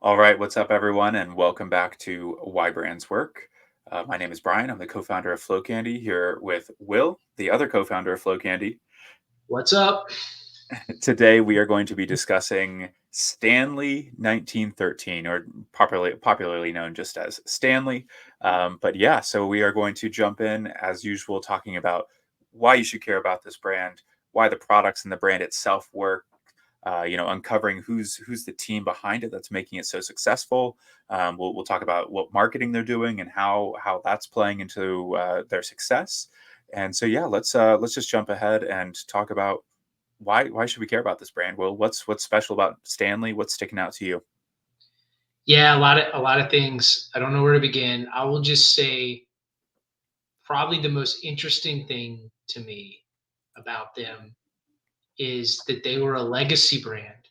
All right, what's up, everyone, and welcome back to Why Brands Work. My name is Brian. I'm the co-founder of Flow Candy here with Will, the other co-founder of Flow Candy. What's up? Today, we are going to be discussing Stanley 1913, or popularly known just as Stanley. But yeah, so we are going to jump in as usual, talking about why you should care about this brand, why the products and the brand itself work. Uncovering who's the team behind it that's making it so successful. We'll talk about what marketing they're doing and how that's playing into their success. And so yeah, let's just jump ahead and talk about why should we care about this brand? Well, what's special about Stanley? What's sticking out to you? Yeah, a lot of things. I don't know where to begin. I will just say probably the most interesting thing to me about them is that they were a legacy brand.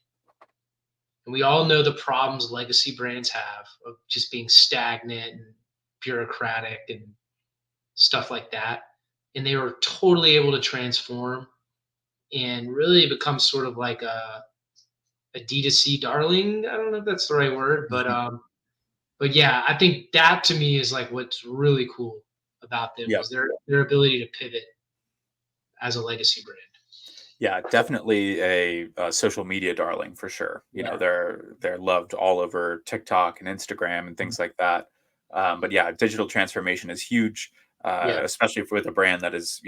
And we all know the problems legacy brands have of just being stagnant and bureaucratic and stuff like that. And they were totally able to transform and really become sort of like a D2C darling. I don't know if that's the right word, but yeah, I think that to me is like what's really cool about them Yeah. is their ability to pivot as a legacy brand. Yeah, definitely a social media darling for sure. You know, Yeah. they're loved all over TikTok and Instagram and things like that. But yeah, digital transformation is huge, Yeah. especially with a brand that is,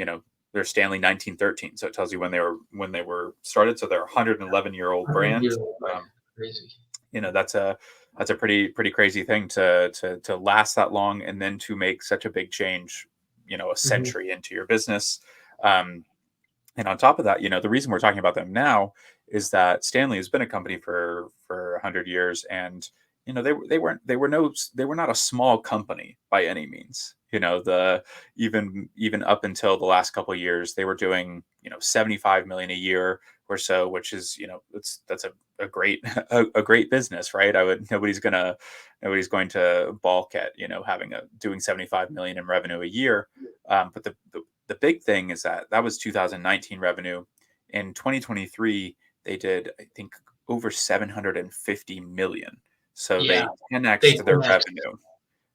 they're Stanley 1913. So it tells you when they were started. So they're a 111-year-old brand. 100-year-old brand. Um, Crazy. that's a pretty crazy thing to last that long and then to make such a big change, a Mhm. century into your business. Um, and on top of that, the reason we're talking about them now is that Stanley has been a company for 100 years, and they were not a small company by any means. The even up until the last couple of years, they were doing 75 million a year or so, which is that's a great a great business, right? I would nobody's going to balk at having a doing 75 million in revenue a year. But the big thing is that was 2019 revenue. In 2023, they did, I think, over 750 million. So Yeah. they They 10x their 10x. revenue.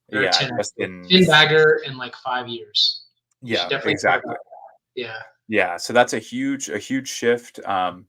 They're Yeah, 10x. just in 10 bagger in like 5 years. You should yeah, definitely check it exactly. out. Yeah. Yeah, so that's a huge shift, and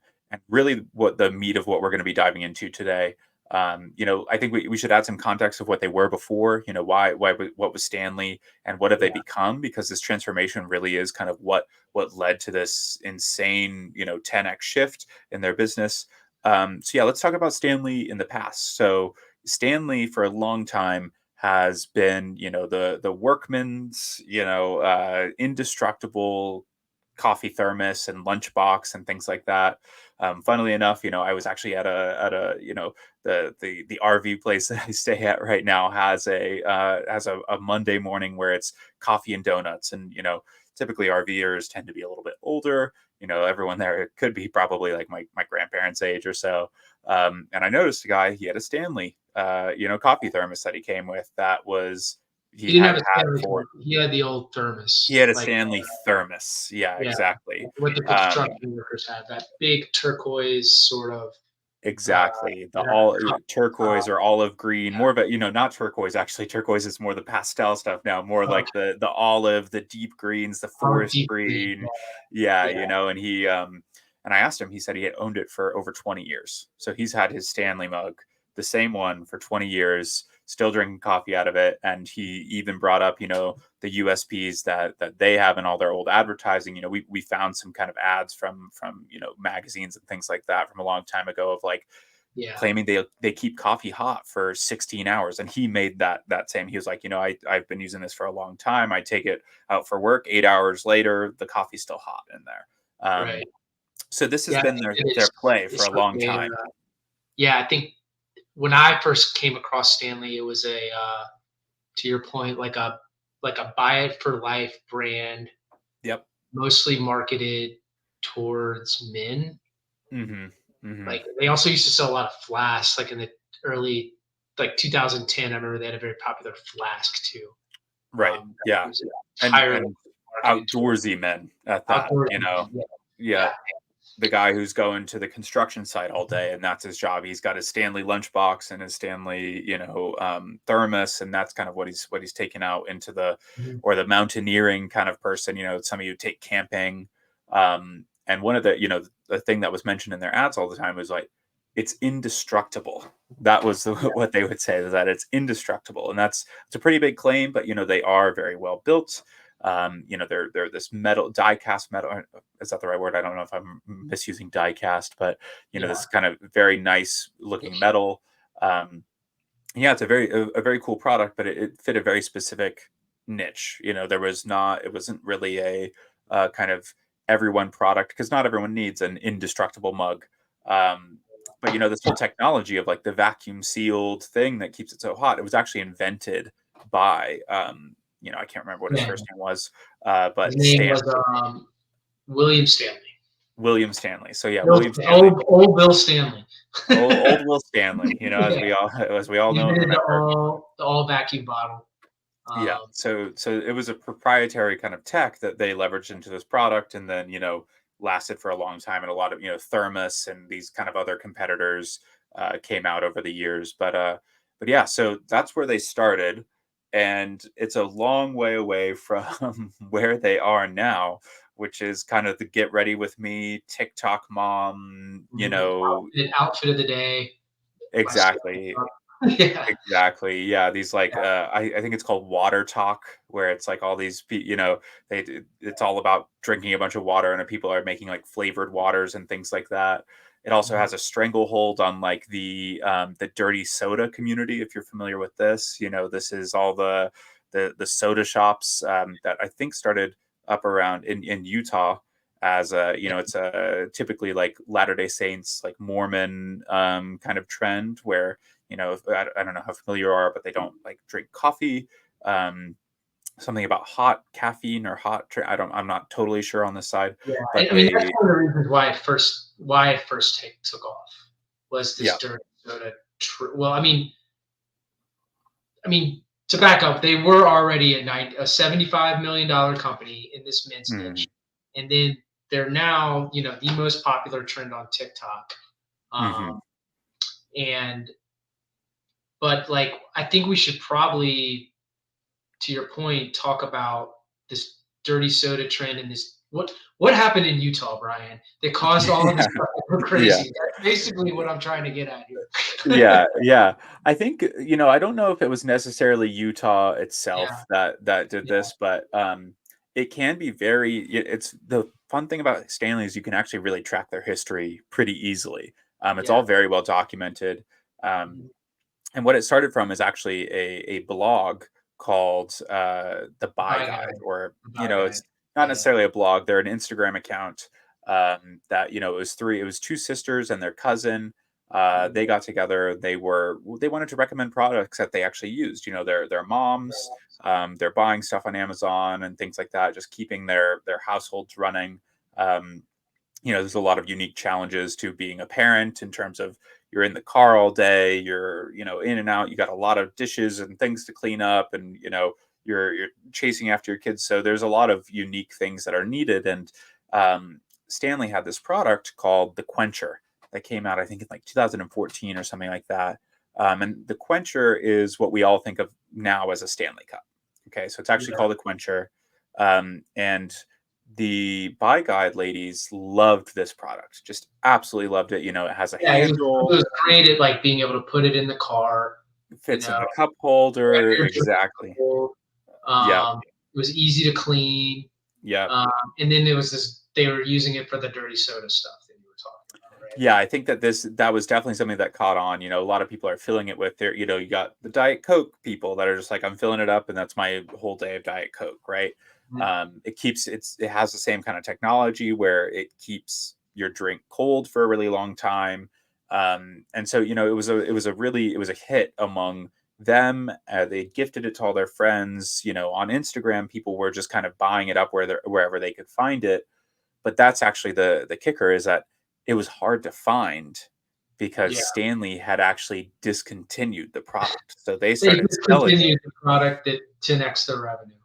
really what the meat of what we're going to be diving into today. I think we should add some context of what they were before. What was Stanley and what have they Yeah. become? Because this transformation really is kind of what led to this insane 10x shift in their business. So yeah, let's talk about Stanley in the past. So Stanley for a long time has been the workman's indestructible coffee thermos and lunchbox and things like that. Funnily enough, I was actually at a the RV place that I stay at right now has a Monday morning where it's coffee and donuts, and typically RVers tend to be a little bit older. Everyone there could be probably like my grandparents' age or so. And I noticed a guy, he had a Stanley, coffee thermos that he came with that was He he didn't had have a had Stanley for Cup. He had the old he thermos, had a like Stanley thermos. Yeah, yeah, exactly. what the Um, construction workers had. That big turquoise sort of uh, exactly. The yeah, all cup. turquoise or olive green, Yeah. more of a, not turquoise, actually. Turquoise is more the pastel stuff now, more Okay. like the olive, the deep greens, the Our forest deep green. green. Yeah, Yeah. and and I asked him, he said he had owned it for over 20 years. So he's had his Stanley mug, the same one for 20 years, still drinking coffee out of it. And he even brought up, the USPs that they have in all their old advertising. We found some kind of ads from magazines and things like that from a long time ago of like Yeah. claiming they keep coffee hot for 16 hours, and he made that same. He was like, I've been using this for a long time. I take it out for work, 8 hours later the coffee's still hot in there. Right. So this has Yeah, I been think their it their is. play for It's a like long a, time. yeah, I think when I first came across Stanley, it was to your point, like a buy it for life brand, Yep. mostly marketed towards men. Hmm. Hmm. Like they also used to sell a lot of flasks, like in the early, like 2010. I remember they had a very popular flask too. Right. That Yeah. was and entirely and marketed towards outdoorsy men at that. outdoor. Yeah, Yeah. yeah. the guy who's going to the construction site all day, and that's his job. He's got his Stanley lunchbox and his Stanley, thermos, and that's kind of what he's taken out into the, Mhm. or the mountaineering kind of person. Some of you take camping, and one of the thing that was mentioned in their ads all the time was like, it's indestructible. That was what they would say, is that it's indestructible, and it's a pretty big claim, but they are very well built. They're this metal, die cast metal. Is that the right word? I don't know if I'm misusing die cast, but Yeah. this kind of very nice looking metal. Um, yeah, it's a very cool product, but it fit a very specific niche. It wasn't really a kind of everyone product, because not everyone needs an indestructible mug. But this whole technology of like the vacuum sealed thing that keeps it so hot, it was actually invented by I can't remember what his Yeah. first name was, His but name was Stanley, William Stanley. William Stanley. So yeah, Bill, William Stanley, old Bill Stanley. old Will Stanley, as Yeah. we all He know and invented remember. the all vacuum bottle. Yeah. Um, So it was a proprietary kind of tech that they leveraged into this product, and then, lasted for a long time. And a lot of, Thermos and these kind of other competitors came out over the years. But yeah, so that's where they started. And it's a long way away from where they are now, which is kind of the get ready with me, TikTok mom, outfit of the day. My exactly. yeah. Exactly. Yeah. These like I think it's called water talk, where it's like all these it's all about drinking a bunch of water, and people are making like flavored waters and things like that. It also Mhm. has a stranglehold on like the dirty soda community, if you're familiar with this. This is all the soda shops that I think started up around in Utah, as it's a typically like Latter-day Saints, like Mormon kind of trend, where I don't know how familiar you are, but they don't like drink coffee. Um, Something about hot caffeine or I'm not totally sure on this side, Yeah, but and I mean that's they, one of the reasons why it first took off was yeah. this dirty soda. Well, I mean to back up, they were already a $75 million company in this men's Hmm. niche, and then they're now the most popular trend on TikTok. Hmm. Um, and but like I think we should probably, to your point, talk about this dirty soda trend and this what happened in Utah, Brian, that caused all of this Yeah. stuff to go Yeah. crazy. That's basically what I'm trying to get at here. Yeah, yeah. I think, I don't know if it was necessarily Utah Yeah, itself that did yeah, this, but it can be it's the fun thing about Stanley is you can actually really track their history pretty easily. It's yeah. all very well documented. Um, Mhm. and what it started from is actually a blog called the Buy Bye, guy. Guide, or Bye, guy. it's not Yeah. necessarily a blog. They're an Instagram account that it was two sisters and their cousin. Mhm. They got together. They wanted to recommend products that they actually used. Their moms. They're buying stuff on Amazon and things like that, just keeping their households running. Um, there's a lot of unique challenges to being a parent, in terms of you're in the car all day, you're, in and out, you got a lot of dishes and things to clean up, and, you're chasing after your kids. So there's a lot of unique things that are needed. And Stanley had this product called the Quencher that came out, I think, in like 2014 or something like that. And the Quencher is what we all think of now as a Stanley Cup. Okay, so it's actually Yeah. called a Quencher. And the Buy Guide ladies loved this product, just absolutely loved it. It has a Yeah, it handle, was great at, like, being able to put it in the car, it you fits in know, the cup holder. wherever you're Exactly. cold. Yeah. It was easy to clean. Yeah. Um, and then there was they were using it for the dirty soda stuff that you were talking about, right? Yeah, I think that was definitely something that caught on. A lot of people are filling it with you got the Diet Coke people that are just like, I'm filling it up and that's my whole day of Diet Coke, right? Mhm. It has the same kind of technology where it keeps your drink cold for a really long time. And so, it was a hit among them. They gifted it to all their friends. On Instagram, people were just kind of buying it up wherever they could find it. But that's actually the kicker, is that it was hard to find, because Yeah. Stanley had actually discontinued the product. So they They started selling it. discontinued the product that 10x their revenue. Um,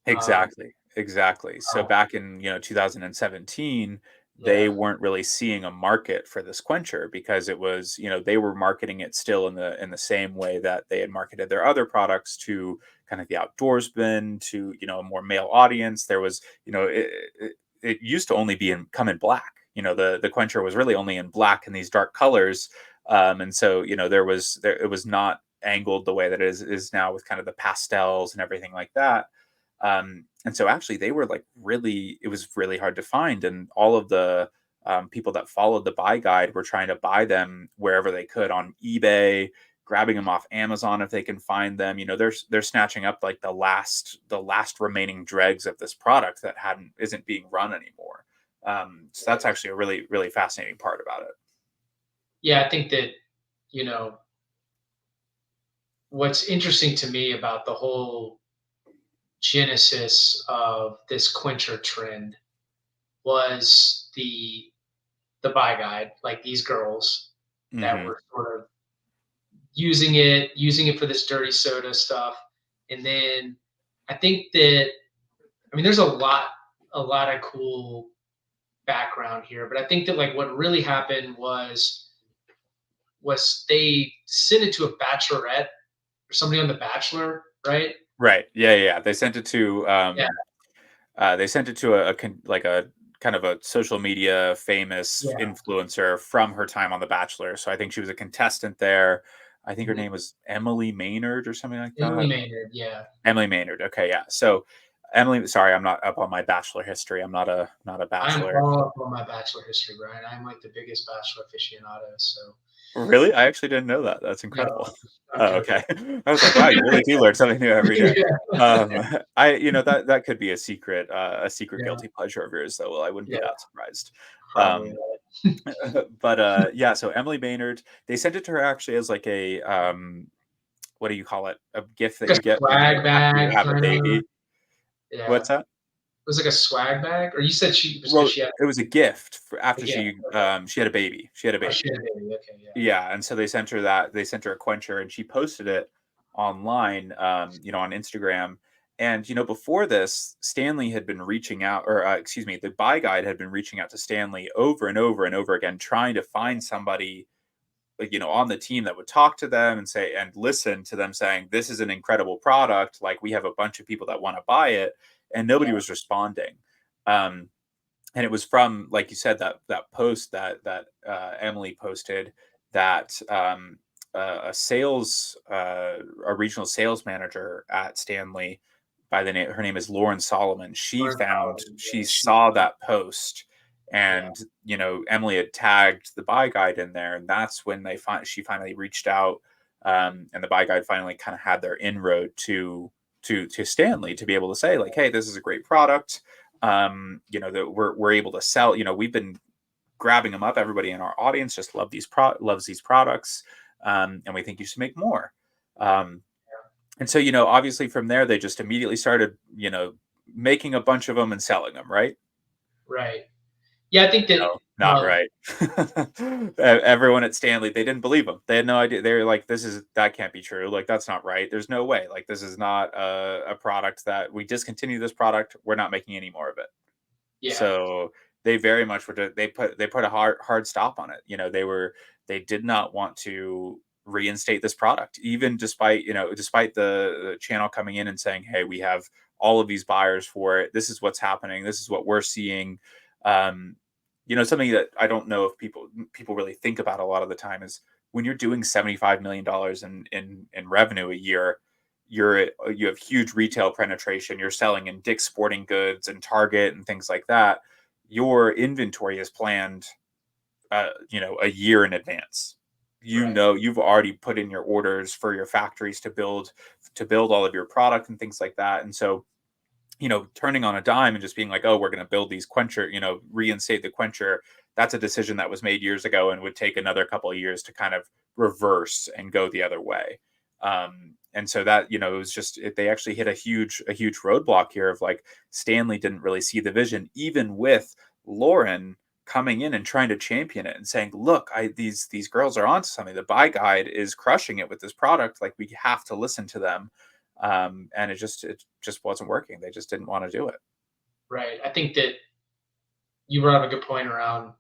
Exactly. Exactly. So uh, back in, 2017, they Yeah. weren't really seeing a market for this quencher because it was, they were marketing it still in the same way that they had marketed their other products to kind of the outdoorsman, to, a more male audience. There was, it used to only be come in black. The quencher was really only in black and these dark colors. And so, it was not angled the way that is now with kind of the pastels and everything like that. And so actually they were like it was really hard to find. And all of the people that followed the buy guide were trying to buy them wherever they could on eBay, grabbing them off Amazon if they can find them. They're snatching up like the last remaining dregs of this product that isn't being run anymore. So that's actually a really, really fascinating part about it. Yeah, I think that, you know, what's interesting to me about the whole genesis of this quencher trend was the buy guide, like these girls that Hmm. were sort of using it for this dirty soda stuff. And then I think that, I mean, there's a lot of cool background here, but I think that like what really happened was they sent it to a bachelorette or somebody on The Bachelor, right? Right. Yeah, yeah. They sent it to Yeah, like a kind of a social media famous yeah. influencer from her time on The Bachelor. So I think she was a contestant there. I think her Mhm. name was Emily Maynard or something like Emily that. Maynard, yeah. Emily Maynard. Okay, yeah. So Emily, sorry, I'm not up on my Bachelor history. I'm not a I am Bachelor. all up on my Bachelor history, Brian. I'm like the biggest Bachelor aficionado. So Really? I actually didn't know that. That's no, incredible. I'm Oh, joking. okay. I was like, wow, you really do learn something new every day. Yeah, Um, that could be a secret yeah, guilty pleasure of yours, though. Well, I wouldn't be yeah. that surprised. Probably. Um, but yeah, so Emily Maynard, they sent it to her actually as like what do you call it? A gift that Like a you get when swag after you bag, have a kind of. baby. Yeah. What's It that? was like a swag bag, or you said she was because Well, she had it was a gift for after yeah. Okay. she had a baby. She had a Oh, she baby. had a baby. Okay, yeah. Yeah, and so they sent her a quencher and she posted it online, on Instagram. And before this, Stanley had been reaching out, or excuse me, the buy guide had been reaching out to Stanley over and over and over again, trying to find somebody like on the team that would talk to them and say and listen to them saying this is an incredible product, like we have a bunch of people that want to buy it, and nobody Yeah. was responding. um, and it was from, like you said, that post that Emily posted, that a regional sales manager at Stanley, by the name her name is Lauren Solomon. Learn college, She yeah. saw that post, Yeah. and Emily had tagged the buy guide in there, and that's when she finally reached out, and the buy guide finally kind of had their inroad to Stanley to be able to say like, hey, this is a great product, that we're able to sell. We've been grabbing them up. Everybody in our audience just loves these products, and we think you should make more. um, and so obviously from there they just immediately started making a bunch of them and selling them, right? Right. Yeah, I think that No, not well, right. Everyone at Stanley, they didn't believe him. They had no idea. They were like, that can't be true. Like, that's not right. There's no way. Like, this is not a product that we discontinue this product. We're not making any more of it. yeah, So they very much they put a hard stop on it. They did not want to reinstate this product, even despite the channel coming in and saying, hey, we have all of these buyers for it. This is what's happening. This is what we're seeing. Um, something that I don't know if people really think about a lot of the time is when you're doing $75 million in revenue a year. You have huge retail penetration. You're selling in Dick's Sporting Goods and Target and things like that. Your inventory is planned, a year in advance. right, You've already put in your orders for your factories to build all of your product and things like that. And so, turning on a dime and just being like, oh, we're going to build these quencher, reinstate the quencher. That's a decision that was made years ago and would take another couple of years to kind of reverse and go the other way. And so that, it was they actually hit a huge roadblock here of like Stanley didn't really see the vision, even with Lauren coming in and trying to champion it and saying, look, these girls are onto something. The buy guide is crushing it with this product. Like, we have to listen to them. And it just wasn't working. They just didn't want to do it. right. I think that you brought up a good point around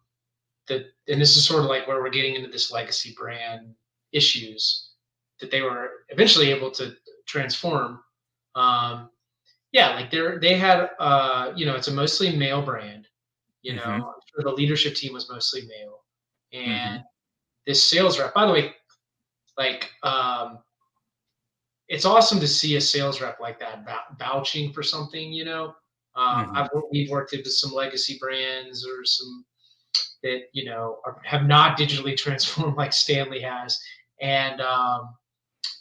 and this is sort of like where we're getting into this legacy brand issues that they were eventually able to transform. Um, yeah, like they had it's a mostly male brand. Hmm. I'm sure the leadership team was mostly male, and Hmm. this sales rep. By the way, like it's awesome to see a sales rep like that vouching for something. Hmm. We've worked into some legacy brands or some that have not digitally transformed like Stanley has, and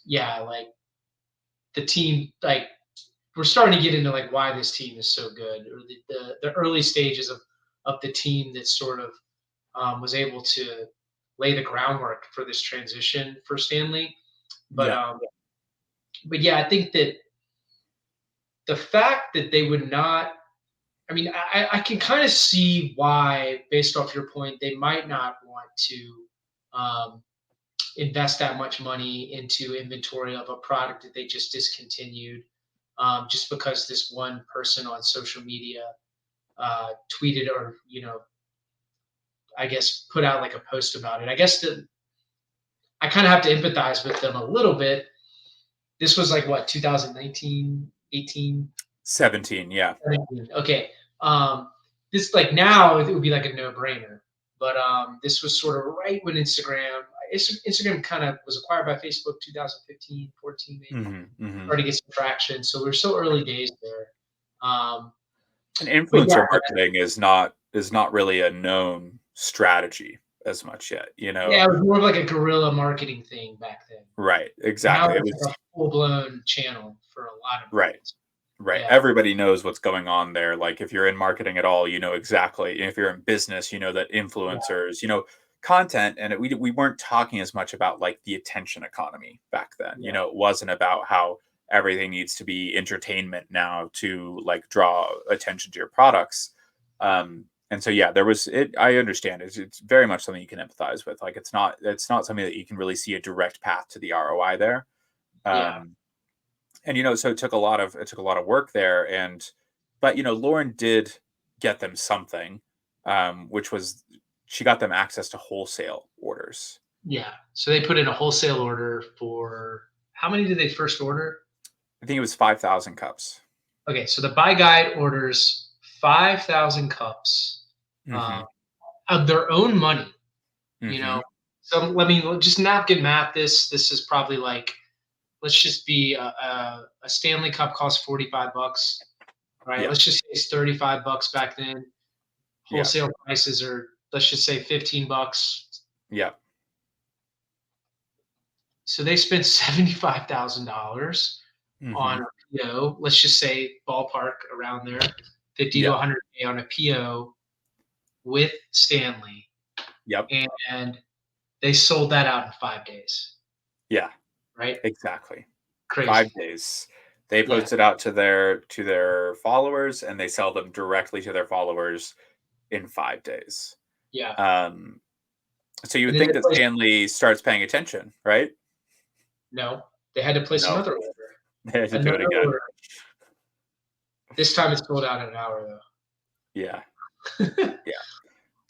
yeah, like the team, like we're starting to get into like why this team is so good, or the early stages of the team that sort of was able to lay the groundwork for this transition for Stanley. But Yeah. but yeah, I think that the fact that they would not. I mean, I can kind of see why, based off your point, they might not want to um, invest that much money into inventory of a product that they just discontinued, just because this one person on social media tweeted or I guess put out like a post about it. I guess that I kind of have to empathize with them a little bit. This was like what, 2019, 18, 17. Yeah. 17. Okay. Um, this like now it would be like a no brainer, but this was sort of right when Instagram kind of was acquired by Facebook 2015, 14 maybe. Hmm. Hmm. Started to get some traction. So we're so early days there. Um, And but yeah, influencer marketing is not really a known strategy as much yet, yeah, it was more of like a guerrilla marketing thing back then. Right, Now exactly. It it's like was a full blown channel for a lot of right. brands. Right. Yeah, Everybody knows what's going on there. Like if you're in marketing at all, you know exactly. If you're in business, you know that yeah, influencers, content, and we weren't talking as much about like the attention economy back then. yeah, It wasn't about how everything needs to be entertainment now to like draw attention to your products. And so yeah, there was it. I understand it's very much something you can empathize with. Like it's not something that you can really see a direct path to the ROI there. yeah, Um, and so it took a lot of work there, but Lauren did get them something, which was she got them access to wholesale orders. yeah. So they put in a wholesale order for how many did they first order? I think it was 5,000 cups. Okay, so the buy guide orders 5,000 cups uh, Hmm. of their own money. You Hmm. know, so let me just napkin math this. This is probably like let's just be a Stanley Cup costs $45, right? Yeah. Let's just say it's $35 back then. Yeah. Wholesale prices are let's just say $15. Yeah. So they spent $75,000 on Hmm. a PO. Let's just say ballpark around there, 50 to Yeah. 100K on a PO with Stanley, Yep. and they sold that out in 5 days, Yeah. right? Exactly. Crazy. 5 days. They Yeah, post it out to their followers, and they sell them directly to their followers in 5 days. yeah. um so you And would then think they that placed Stanley starts paying attention, right? no, they had to place No. another order. They had to do it Another again. order. This time it's sold out in an hour Yeah, though. yeah.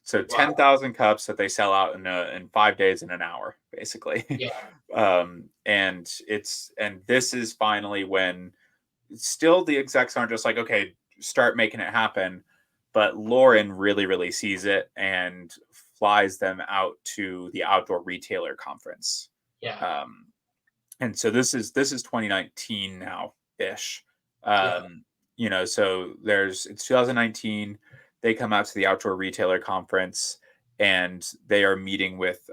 So Wow. 10,000 cups that they sell out in 5 days in an hour, basically. Yeah, And this is finally when still the execs aren't just like, okay, start making it happen, but Lauren really, really sees it and flies them out to the outdoor retailer conference. yeah, Um, and so this is 2019 now ish. yeah, So it's 2019. They come out to the outdoor retailer conference, and they are meeting with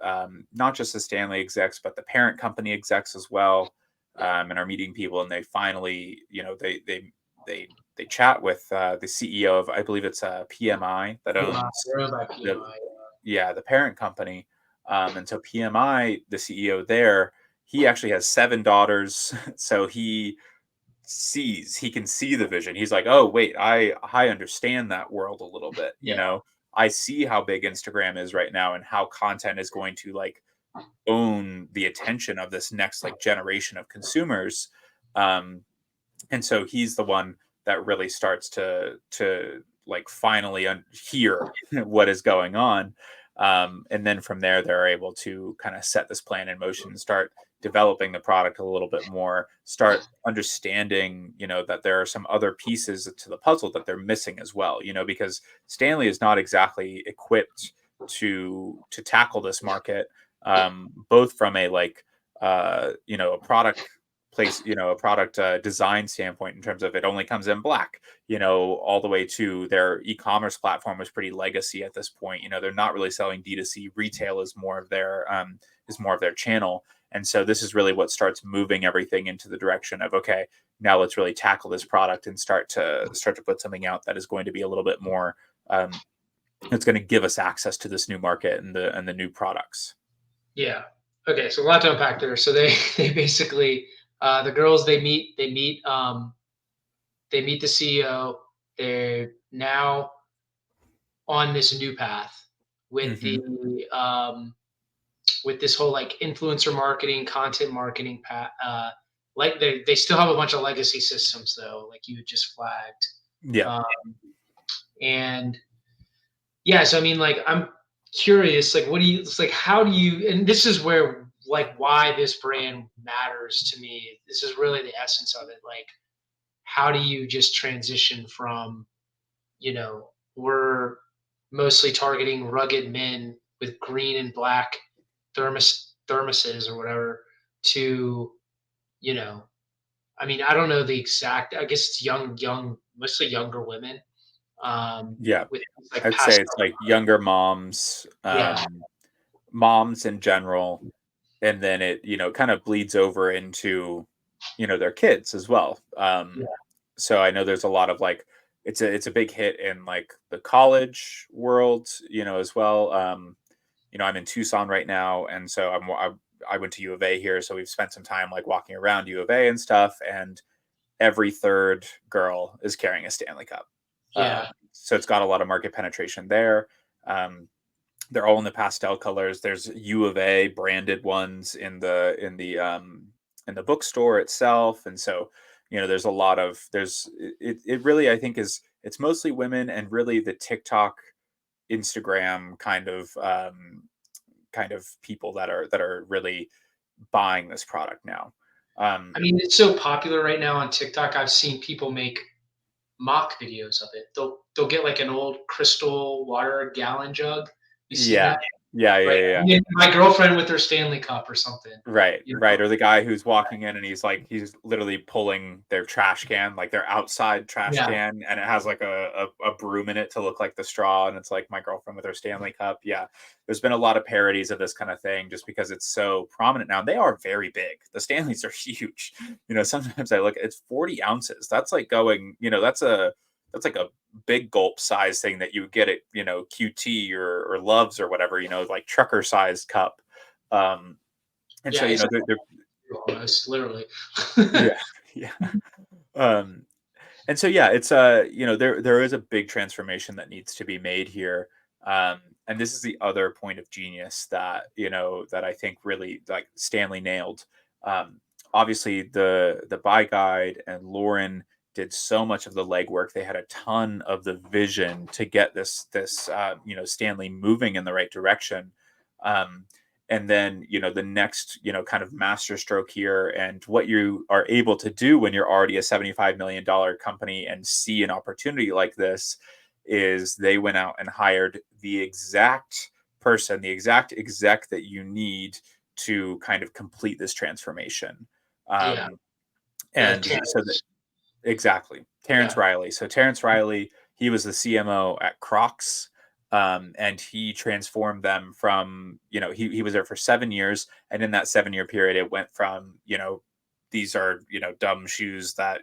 not just the Stanley execs but the parent company execs as well, yeah. and are meeting people. And they finally, they chat with the CEO of, I believe it's PMI that PMI, owns they're owned by the PMI. yeah, the parent company. And so PMI, the CEO there, he actually has 7 daughters. So he can see the vision. He's like, oh wait, I understand that world a little bit. Yeah, I see how big Instagram is right now and how content is going to like own the attention of this next like generation of consumers. Um, and so he's the one that really starts to like finally hear what is going on. And then from there, they're able to kind of set this plan in motion and start developing the product a little bit more, start understanding, that there are some other pieces to the puzzle that they're missing as well, because Stanley is not exactly equipped to tackle this market, both from a like a product place, a product design standpoint in terms of it only comes in black, all the way to their e-commerce platform was pretty legacy at this point. They're not really selling D2C. Retail is more of their channel. And so this is really what starts moving everything into the direction of, okay, now let's really tackle this product and start to put something out that is going to be a little bit more it's going to give us access to this new market and the new products. Yeah. Okay, so a lot to unpack there. So they they basically the girls they meet the CEO. They're now on this new path with Hmm. with this whole like influencer marketing, content marketing path. Like they still have a bunch of legacy systems though, like you just flagged. Yeah. Um, and yeah, so I mean, like I'm curious, like what do you it's like how do you and this is where like why this brand matters to me. This is really the essence of it. Like how do you just transition from, we're mostly targeting rugged men with green and black thermoses or whatever to, you know, I mean, I don't know the exact, I guess it's mostly younger women, Yeah. with like I'd say pastel. it's like younger moms, Yeah. moms in general, and then it kind of bleeds over into their kids as well. Yeah. So I know there's a lot of like it's a big hit in like the college world, as well. I'm in Tucson right now, and so I went to U of A here, so we've spent some time like walking around U of A and stuff, and every third girl is carrying a Stanley Cup. Yeah. So it's got a lot of market penetration there. Um, they're all in the pastel colors. There's U of A branded ones in the bookstore itself, and so there's a lot of it really I think is it's mostly women and really the TikTok, Instagram kind of people that are really buying this product now. I mean, it's so popular right now on TikTok. I've seen people make mock videos of it. They'll get like an old crystal water gallon jug. You seen Yeah, that? yeah, yeah, Right. yeah, yeah. And then my girlfriend with her Stanley Cup or something, Right, you right, know? or the guy who's walking in and he's literally pulling their trash can, like their outside trash Yeah. can, and it has like a broom in it to look like the straw, and it's like my girlfriend with her Stanley Cup. Yeah, there's been a lot of parodies of this kind of thing just because it's so prominent now. They are very big. The Stanleys are huge. Sometimes I look, it's 40 ounces. That's like going, that's like a big gulp size thing that you would get at, QT or Loves or whatever, like trucker sized cup. Um, and so, Yeah, it's they're almost literally. yeah, yeah. Um, and so, yeah, it's there is a big transformation that needs to be made here. And this is the other point of genius that that I think really like Stanley nailed. Obviously, the buy guide and Lauren did so much of the legwork. They had a ton of the vision to get this Stanley moving in the right direction. Um, and then the next kind of master stroke here and what you are able to do when you're already a $75 million company and see an opportunity like this is they went out and hired the exact person, the exact exec that you need to kind of complete this transformation. Yeah, um, like and so that Terrence. exactly. Terrence Yeah, Riley. So Terrence Riley, he was the CMO at Crocs. And he transformed them from, he was there for 7 years. And in that 7 year period, it went from, these are, dumb shoes that,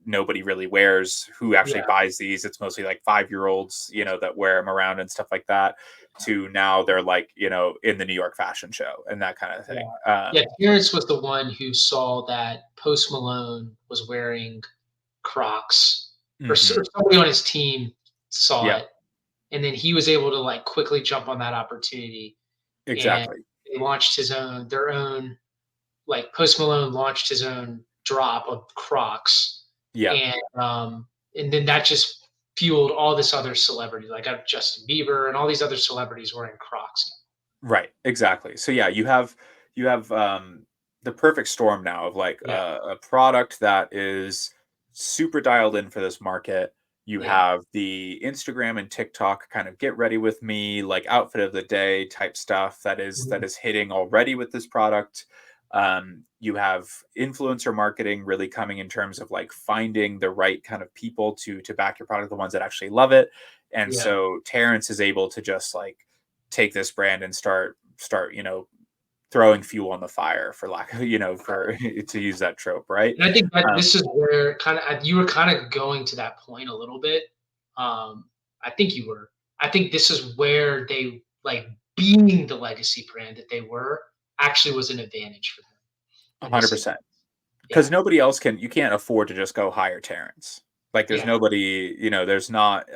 nobody really wears. Who actually yeah, buys these? It's mostly like 5 year olds, that wear them around and stuff like that. To now they're like, in the New York fashion show and that kind of yeah. thing. Yeah, Terrence was the one who saw that Post Malone was wearing Crocs, or Mhm. somebody on his team saw Yeah, it, and then he was able to, like, quickly jump on that opportunity, and exactly. they launched their own like Post Malone launched his own drop of Crocs, Yeah. and then that just fueled all this other celebrity. Like I have Justin Bieber and all these other celebrities wearing Crocs. Right, exactly. So yeah, you have the perfect storm now of like Yeah, a product that is super dialed in for this market. You yeah, have the Instagram and TikTok kind of get ready with me, like outfit of the day type stuff that mhm, is hitting already with this product. You have influencer marketing really coming in terms of like finding the right kind of people to back your product, the ones that actually love it. And yeah. so Terrence is able to just like take this brand and start throwing fuel on the fire for lack of for to use that trope, right? And I think that um this is where kind of you were kind of going to that point a little bit. I think you were. I think this is where they like being the legacy brand that they were actually was an advantage for them in this instance. 100%, Yeah, because nobody else can you can't afford to just go hire Terrence. Like there's yeah. nobody, there's not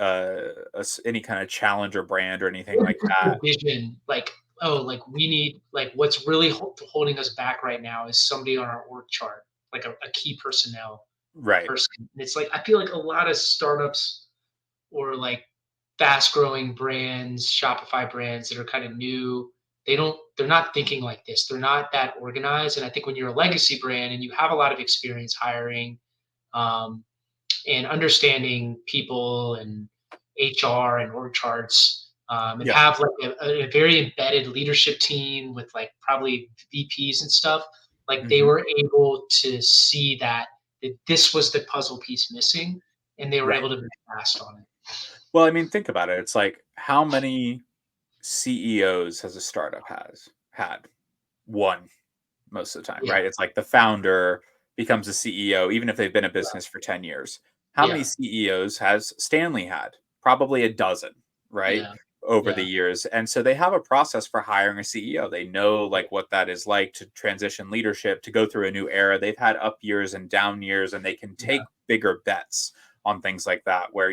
any kind of challenger brand or anything Or like just that. the vision, like, oh, like we need like what's really holding us back right now is somebody on our org chart, like a key personnel Right. person. And it's like I feel like a lot of startups or like fast growing brands, Shopify brands that are kind of new, they're not thinking like this. They're not that organized. And I think when you're a legacy brand and you have a lot of experience hiring, um, and understanding people and HR and org charts, and Yep. have like a very embedded leadership team with like probably VPs and stuff. Like they Hmm. were able to see that this was the puzzle piece missing, and they were Right. able to move fast on it. Well, I mean, think about it. It's like how many CEOs has a startup has had? One most of the time, Yeah, right? It's like the founder becomes a CEO, even if they've been a business for 10 years. How many yeah, CEOs has Stanley had? Probably a dozen, right? yeah, Over the yeah, years. And so they have a process for hiring a CEO. They know yeah, like what that is like to transition leadership, to go through a new era. They've had up years and down years, and they can yeah, take bigger bets on things like that, where,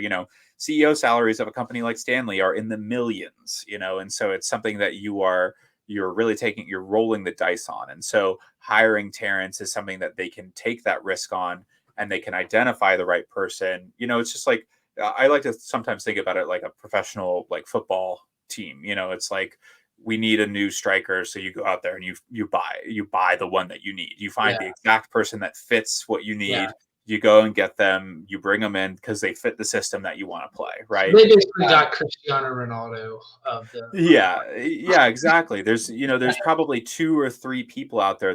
CEO salaries of a company like Stanley are in the millions, and so it's something that you're really you're rolling the dice on. And so hiring Terrence is something that they can take that risk on, and they can identify the right person. It's just like, I like to sometimes think about it like a professional like football team. It's like we need a new striker, so you go out there and you buy the one that you need. You find yeah, the exact person that fits what you yeah. need. You go and get them. You bring them in because they fit the system that you want to play, So right? they basically Um, got Cristiano Ronaldo of the yeah, market. yeah, exactly. There's probably 2 or 3 people out there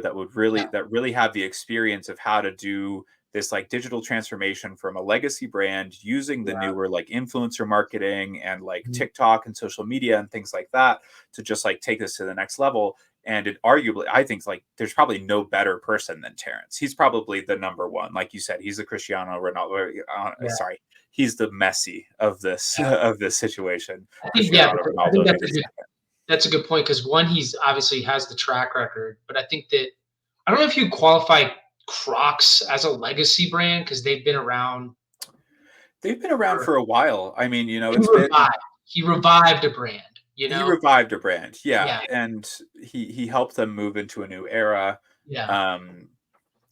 Yeah, that really have the experience of how to do this like digital transformation from a legacy brand using the yeah, newer like influencer marketing and like mhm, TikTok and social media and things like that to just like take this to the next level. And it arguably, I think like there's probably no better person than Terrence. He's probably the number one. Like you said, he's the Cristiano Ronaldo. yeah, Sorry, he's the Messi of this yeah. of this situation. I think yeah, Cristiano I Ronaldo think would be the second. that's a good point because one, he's obviously has the track record, but I think that I don't know if you qualify Crocs as a legacy brand because they've been around They've been around for for a while. I mean, he it's been revived. He revived a brand, he revived a brand, yeah, Yeah, and he helped them move into a new era. yeah, Um,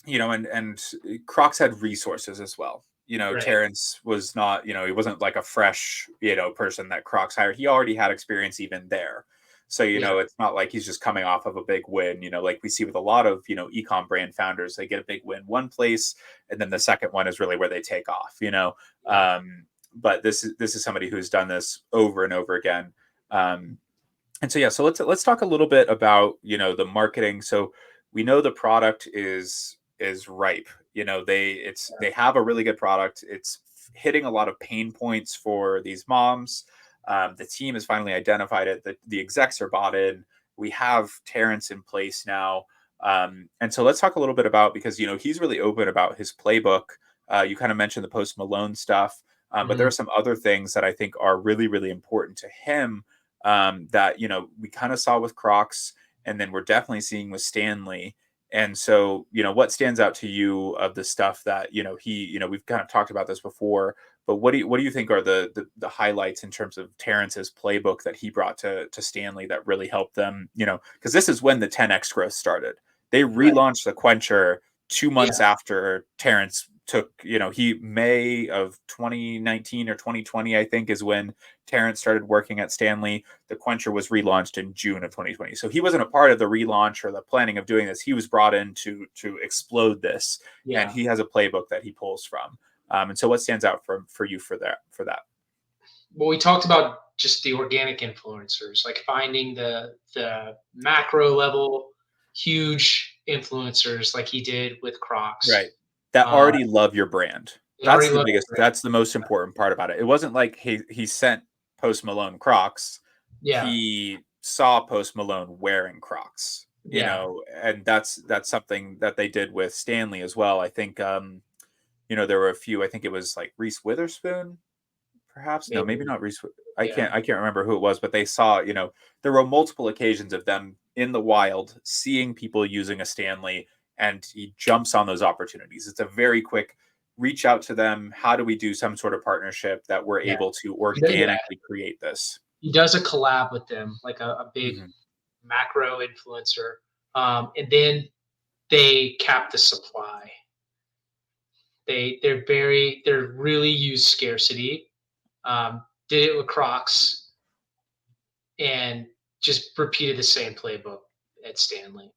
and Crocs had resources as well. right. Terrence was not, he wasn't like a fresh, person that Crocs hired. He already had experience even there. So, Yeah, it's not like he's just coming off of a big win, like we see with a lot of, ecom brand founders, they get a big win one place, and then the second one is really where they take off. yeah, But this is somebody who's done this over and over again. Um, and so yeah, so let's talk a little bit about the marketing. So we know the product is ripe. They have a really good product. It's hitting a lot of pain points for these moms. The team has finally identified it. The execs are bought in. We have Terrence in place now. And so let's talk a little bit about, because he's really open about his playbook. You kind of mentioned the Post Malone stuff, but there are mhm, some other things that I think are really really important to him, that we kind of saw with Crocs, and then we're definitely seeing with Stanley. And so, what stands out to you of the stuff that we've kind of talked about this before, but what do you think are the highlights in terms of Terrence's playbook that he brought to Stanley that really helped them? Because this is when the 10x growth started. They right, relaunched the Quencher 2 months Yeah. after Terrence took, he May of 2019 or 2020, I think, is when Terrence started working at Stanley. The Quencher was relaunched in June of 2020. So he wasn't a part of the relaunch or the planning of doing this. He was brought in to explode this, and Yeah. he has a playbook that he pulls from. And so, what stands out for you for that? For that? Well, we talked about just the organic influencers, like finding the macro level huge influencers like he did with Right. Crocs. That Uh, already love your brand. they already love That's the most important part about it. It wasn't like he sent Post Malone Crocs. yeah, He saw Post Malone wearing Crocs, yeah, and that's something that they did with Stanley as well. I think there were a few. I think it was like Reese Witherspoon, perhaps. No, maybe maybe, not Reese. yeah, I can't remember who it was, but they saw, there were multiple occasions of them in the wild seeing people using a Stanley, and he jumps on those opportunities. It's a very quick reach out to them. How do we do some sort of partnership that we're yeah. able to Yeah, organically create this? he does a collab with them, like a big Hmm. macro influencer, and then they cap the supply. They're really use scarcity. Did it with Crocs and just repeated the same playbook at Stanley.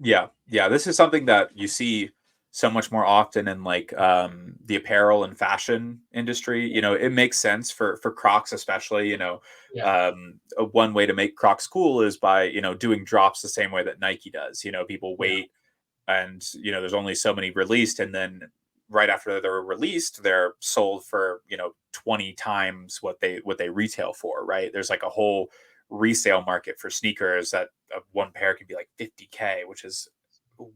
Yeah, yeah. This is something that you see so much more often in like the apparel and fashion industry. It makes sense for Crocs, especially. Yeah, One way to make Crocs cool is by doing drops the same way that Nike does. People yeah, wait, and there's only so many released, and then right after they're released, they're sold for 20 times what they retail for. Right? There's like a whole resale market for sneakers that one pair can be like 50K, which is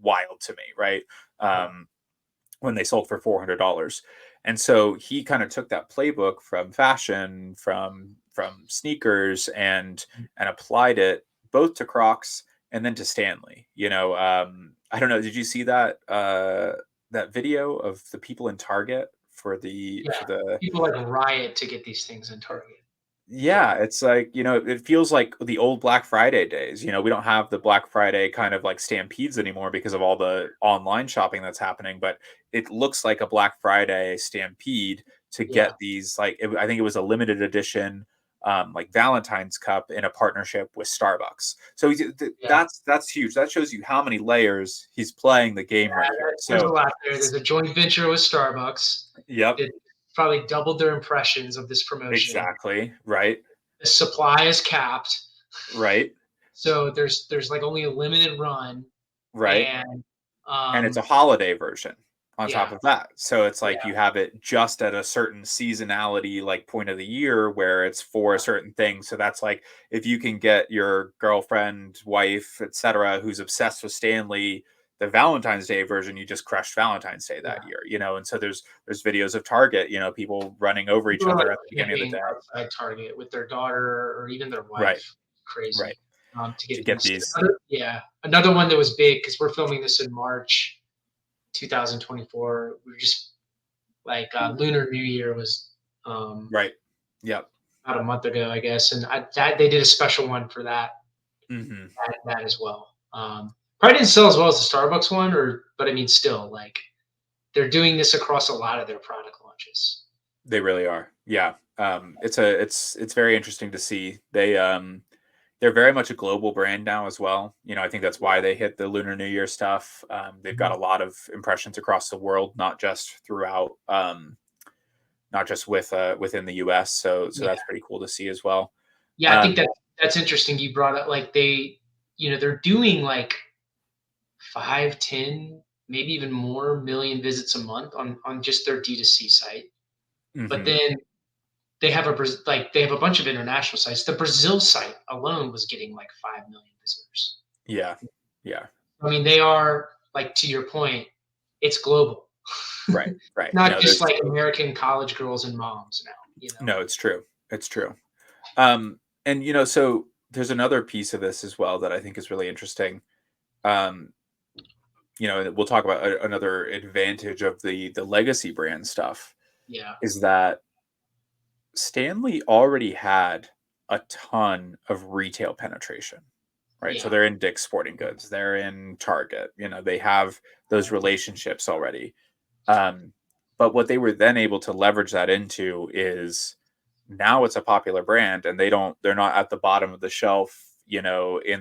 wild to me, right? yeah, um, when they sold for $400. And so he kind of took that playbook from fashion, from sneakers, and applied it both to Crocs and then to Stanley. I don't know, did you see that video of the people in Target for the yeah. for the People like riot to get these things in Target. Yeah, Yeah, it's like, it feels like the old Black Friday days. We don't have the Black Friday kind of like stampedes anymore because of all the online shopping that's happening, but it looks like a Black Friday stampede to yeah, get these, like, I think it was a limited edition, like Valentine's cup in a partnership with Starbucks. So yeah. that's huge. That shows you how many layers he's playing the game right here. There's a So, lot there. There's a joint venture with Starbucks yep, that probably doubled their impressions of this promotion. exactly. Right, The supply is capped, right, so there's like only a limited run, right. and And it's a um, holiday version on top yeah, of that. So it's like yeah, you have it just at a certain seasonality, like point of the year where it's for a certain thing. So that's like if you can get your girlfriend, wife, etc., who's obsessed with Stanley, the Valentine's Day version, you just crushed Valentine's Day that yeah. year. And so there's videos of Target, people running over each People are like other at the beginning of the camping day. outside Target with their daughter or even their Right, wife. right. Crazy, to To get get these. these. Yeah, another one that was big because we're filming this in March 2024. We were just like Lunar New Year was um, Right. Yep. about a month ago, I guess, and they did a special one for Hmm. that as well. Probably didn't sell as well as the Starbucks one, but I mean, still, like they're doing this across a lot of their product launches. They really are. Yeah. It's very interesting to see. They're very much a global brand now as well. I think that's why they hit the Lunar New Year stuff. They've got Mhm. a lot of impressions across the world, not just within the US. So Yeah, that's pretty cool to see as well. yeah, I think Um, that's interesting. You brought up like they're doing like 5, 10, maybe even more million visits a month on just their D2C site. But mhm. then they have a bunch of international sites. The Brazil site alone was getting like 5 million visitors. Yeah. Yeah. I mean, they are like to your point, it's global. Right. Right. Not No, just there's like American college girls and moms now. no, it's true. It's true. And so there's another piece of this as well that I think is really interesting. Um, and we'll talk about another advantage of the legacy brand stuff Yeah. is that Stanley already had a ton of retail penetration. right? So Yeah. they're in Dick's Sporting Goods, they're in Target, they have those relationships already. Um, but what they were then able to leverage that into is now it's a popular brand and they're not at the bottom of the shelf, in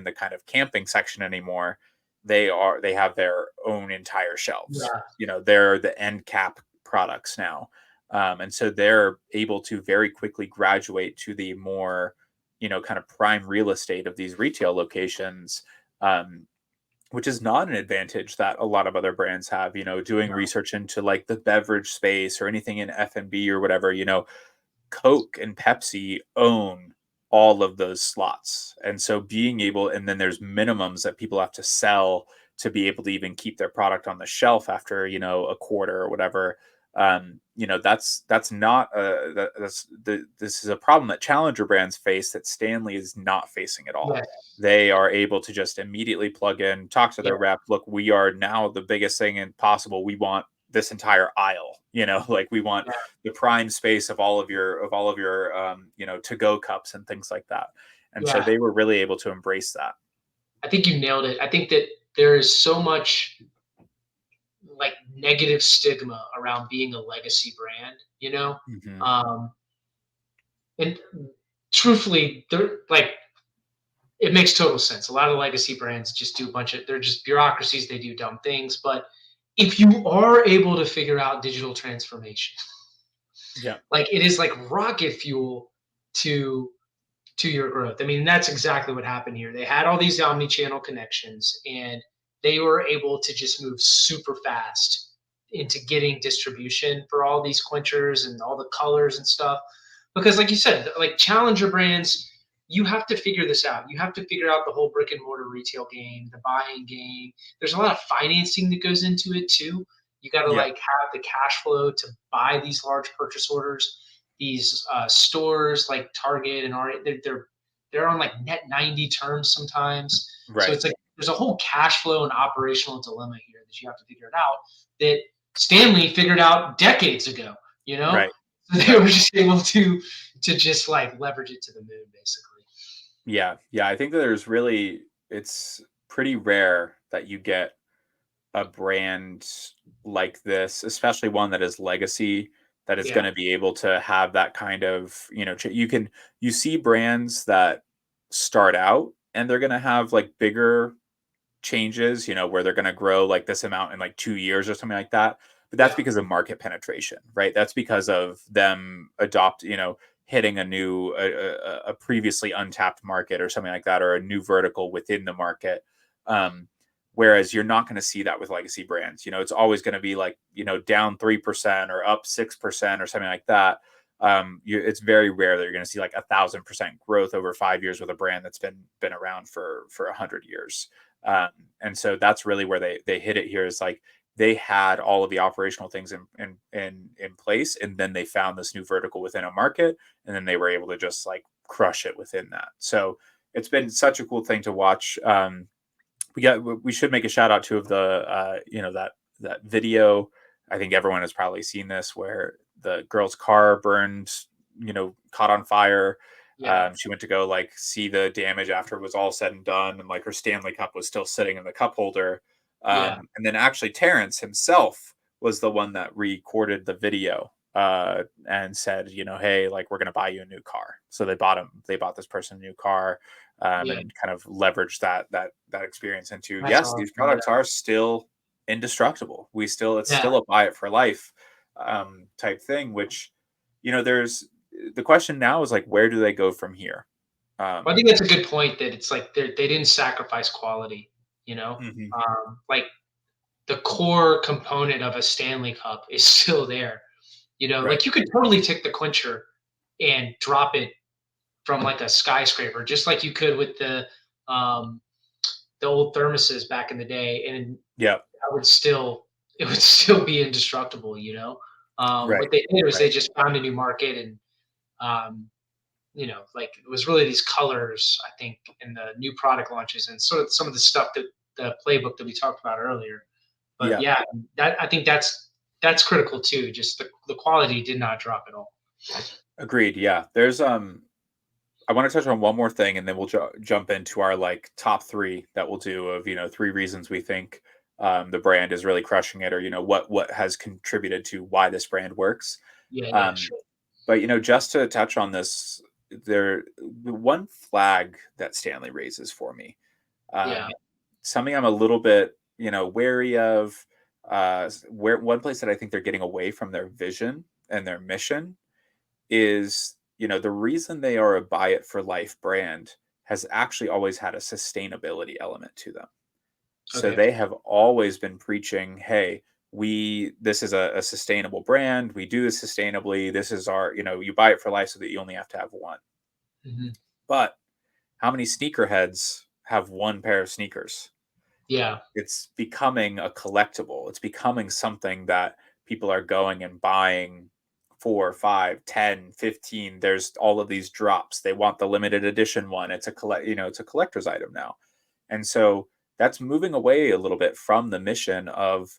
the kind of camping section anymore. They have their own entire shelves. Yeah. They're the end cap products now. And so they're able to very quickly graduate to the more, kind of prime real estate of these retail locations. Which is not an advantage that a lot of other brands have, doing No. research into like the beverage space or anything in F&B or whatever. Coke and Pepsi own all of those slots. And so being able, and then there's minimums that people have to sell to be able to even keep their product on the shelf after, a quarter or whatever. That's not this is a problem that challenger brands face that Stanley is not facing at all. Yes. They are able to just immediately plug in, talk to Yeah. their rep. Look, we are now the biggest thing in possible. We want this entire aisle, like we want Yeah. the prime space of all of your to go cups and things like that. And so Yeah. they were really able to embrace that. I think you nailed it. I think that there is so much like negative stigma around being a legacy brand, Hmm. Um, and truthfully, they're like it makes total sense. A lot of legacy brands just do a bunch of they're just bureaucracies, they do dumb things. But if you are able to figure out digital transformation, Yeah. like it is like rocket fuel to your growth. I mean, that's exactly what happened here. They had all these omni-channel connections and they were able to just move super fast into getting distribution for all these quenchers and all the colors and stuff. Because like you said, like challenger brands, you have to figure this out. You have to figure out the whole brick and mortar retail game, the buying game. There's a lot of financing that goes into it too. You got to Yeah. like have the cash flow to buy these large purchase orders. These stores like Target and they're on like net 90 terms sometimes. So Right. it's like there's a whole cash flow and operational dilemma here that you have to figure it out that Stanley figured out decades ago, you know? Right. So they Right. were just able to just like leverage it to the moon basically. Yeah. Yeah. I think that it's pretty rare that you get a brand like this, especially one that is legacy, that is going Yeah. to be able to have that kind of, you see brands that start out and they're going to have like bigger changes, where they're going to grow like this amount in like 2 years or something like that. But that's Yeah. because of market penetration, right? That's because of them hitting a previously untapped market or something like that, or a new vertical within the market. Um, Whereas you're not going to see that with legacy brands. It's always going to be like, down 3% or up 6% or something like that. It's very rare that you're going to see like 1,000% growth over 5 years with a brand that's been around for 100 years. Um, and so that's really where they hit it here is like they had all of the operational things in place, and then they found this new vertical within a market, and then they were able to just like crush it within that. So it's been such a cool thing to watch. We should make a shout out to of the that video. I think everyone has probably seen this where the girl's car burned, caught on fire. Yeah. She went to go like see the damage after it was all said and done, and like her Stanley Cup was still sitting in the cup holder. Yeah. And then actually Terrence himself was the one that recorded the video and said, hey, like we're gonna buy you a new car. So they bought this person a new car, Yeah. and kind of leverage that experience into, That's yes, these awesome. products are still indestructible. It's Yeah. still a buy it for life type thing. Which there's the question now is like, where do they go from here? Well, I Um, think that's a good point that it's like they didn't sacrifice quality, mhm, like the core component of a Stanley Cup is still there. right. Like you could totally take the quencher and drop it from like a skyscraper, just like you could with um, the old thermoses back in the day, and Yeah. I would still it would still be indestructible. Right. What they did was Right. they just found a new market and um, like it was really these colors, I think, in the new product launches and sort of some of the stuff that the playbook that we talked about earlier. But Yeah. yeah, that I think that's critical too. Just the quality did not drop at all. Agreed. Yeah. There's I want to touch on one more thing, and then we'll jump into our like top three that we'll do of three reasons we think the brand is really crushing it, or what has contributed to why this brand works. Yeah, yeah, Um, sure. but just to touch on this, the one flag that Stanley raises for me, Yeah. um, something I'm a little bit wary of. Where one place that I think they're getting away from their vision and their mission is, the reason they are a buy it for life brand has actually always had a sustainability element to them. So Okay. they have always been preaching, hey, this is a sustainable brand. We do this sustainably. This is our, you buy it for life so that you only have to have one. Hmm. But how many sneakerheads have one pair of sneakers? Yeah. It's becoming a collectible. It's becoming something that people are going and buying 4, 5, 10, 15. There's all of these drops. They want the limited edition one. It's a collector's item now. And so that's moving away a little bit from the mission of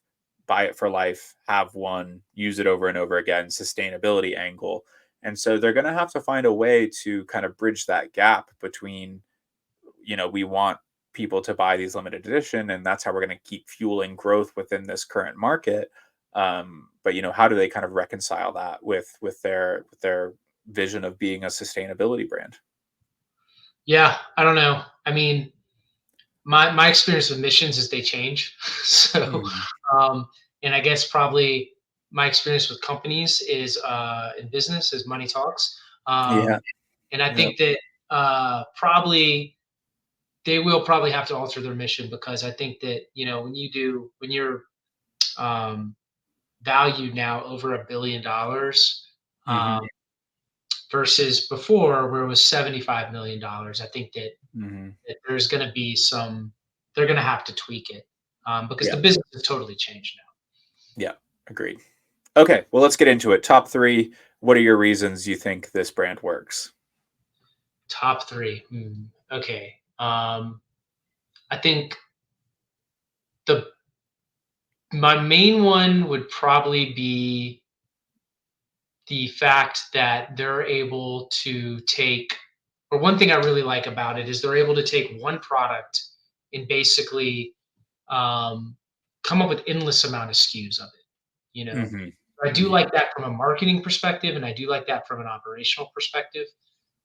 buy it for life, have one, use it over and over again, sustainability angle. And so they're going to have to find a way to kind of bridge that gap between, we want people to buy these limited edition, and that's how we're going to keep fueling growth within this current market. But how do they kind of reconcile that with their vision of being a sustainability brand? Yeah. I don't know. I mean, my experience with missions is they change. So, Mhm. um, and I guess probably my experience with companies is in business is money talks. Yeah. And I Yeah. think that probably they will probably have to alter their mission because I think that when you're um, valued now over $1 billion, um, Hmm. versus before where it was $75 million. I think Hmm. that there's going to be they're going to have to tweak it because Yeah. the business has totally changed now. Yeah. Agreed. Okay. Well, let's get into it. Top three. What are your reasons you think this brand works? Top three. Okay. I think the my main one would probably be the fact that they're able to take, or one thing I really like about it is they're able to take one product and basically um, come up with endless amount of SKUs of it. You know, Hmm. I do Hmm. like that from a marketing perspective, and I do like that from an operational perspective,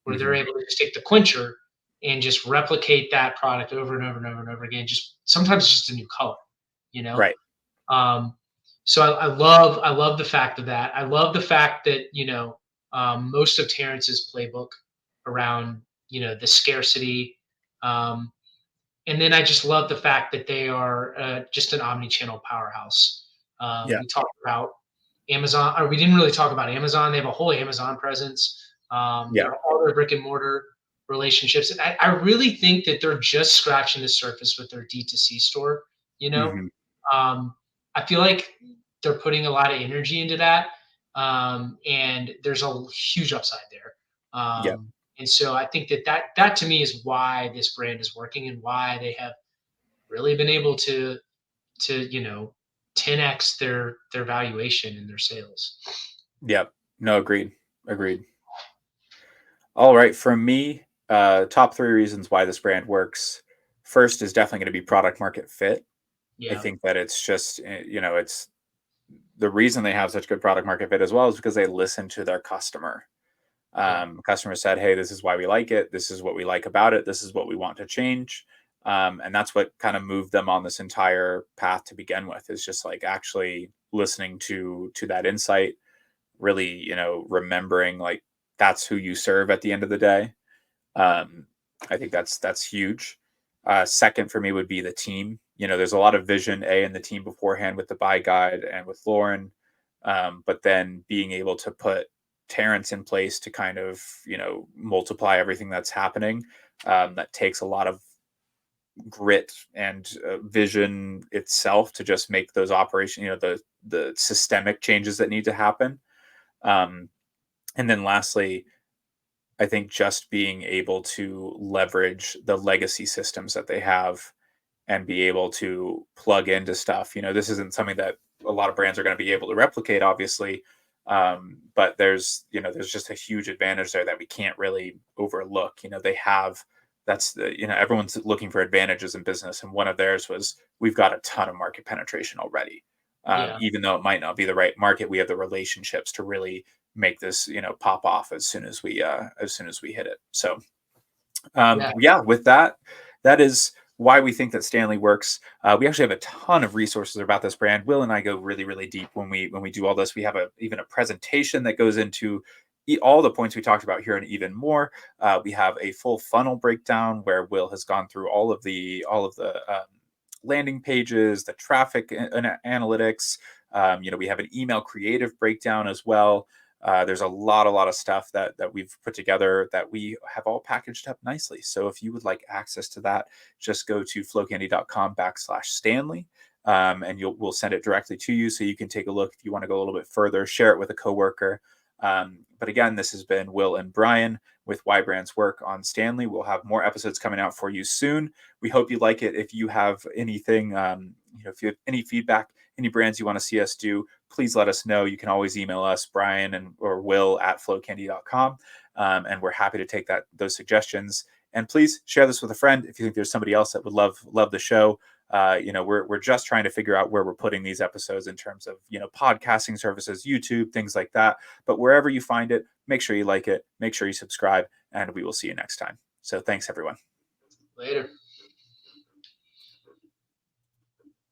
where they're Hmm. able to just take the quencher and just replicate that product over and over and over and over again. Just sometimes it's just a new color, you know. Right. Um, so I love the fact of that. I love the fact that most of Terrence's playbook around the scarcity, um, and then I just love the fact that they are just an omni-channel powerhouse. Yeah. We talked about Amazon, or we didn't really talk about Amazon. They have a whole Amazon presence. Yeah. All their brick and mortar relationships, and I really think that they're just scratching the surface with their D2C store. You know, Hmm. I feel like they're putting a lot of energy into that, and there's a huge upside there. Yeah. And so I think that to me is why this brand is working and why they have really been able to 10x their valuation and their sales. Yeah. No, agreed. Agreed. All right. For me, top three reasons why this brand works. First is definitely going to be product market fit. I Yeah. think that it's just, it's the reason they have such good product market fit as well is because they listen to their customer. Yeah. Customer said, hey, this is why we like it. This is what we like about it. This is what we want to change. And that's what kind of moved them on this entire path to begin with, is just like actually listening to that insight, really, remembering like that's who you serve at the end of the day. Um, I think that's huge. Second for me would be the team. There's a lot of vision in the team beforehand with the buy guide and with Lauren, but then being able to put Terrence in place to kind of multiply everything that's happening. That takes a lot of grit and vision itself to just make those operation, the systemic changes that need to happen. Um, and then lastly, I think just being able to leverage the legacy systems that they have and be able to plug into stuff. This isn't something that a lot of brands are going to be able to replicate, obviously. But there's, there's just a huge advantage there that we can't really overlook. They have, that's the, everyone's looking for advantages in business. And one of theirs was, we've got a ton of market penetration already. Yeah. Even though it might not be the right market, we have the relationships to really make this, pop off as soon as we hit it. So Yeah. yeah, with that, that is why we think that Stanley works. We actually have a ton of resources about this brand. Will and I go really, really deep when we do all this. We have even a presentation that goes into all the points we talked about here and even more. We have a full funnel breakdown where Will has gone through all of the landing pages, the traffic analytics. We have an email creative breakdown as well. There's a lot of stuff that we've put together that we have all packaged up nicely. So if you would like access to that, just go to flowcandy.com/Stanley. And we'll send it directly to you so you can take a look if you want to go a little bit further, share it with a coworker. But again, this has been Will and Brian with Why Brands Work on Stanley. We'll have more episodes coming out for you soon. We hope you like it. If you have anything, if you have any feedback, any brands you want to see us do, please let us know. You can always email us, Brian or Will at flowcandy.com. And we're happy to take those suggestions. And please share this with a friend if you think there's somebody else that would love the show. We're just trying to figure out where we're putting these episodes in terms of, podcasting services, YouTube, things like that. But wherever you find it, make sure you like it, make sure you subscribe, and we will see you next time. So thanks, everyone. Later.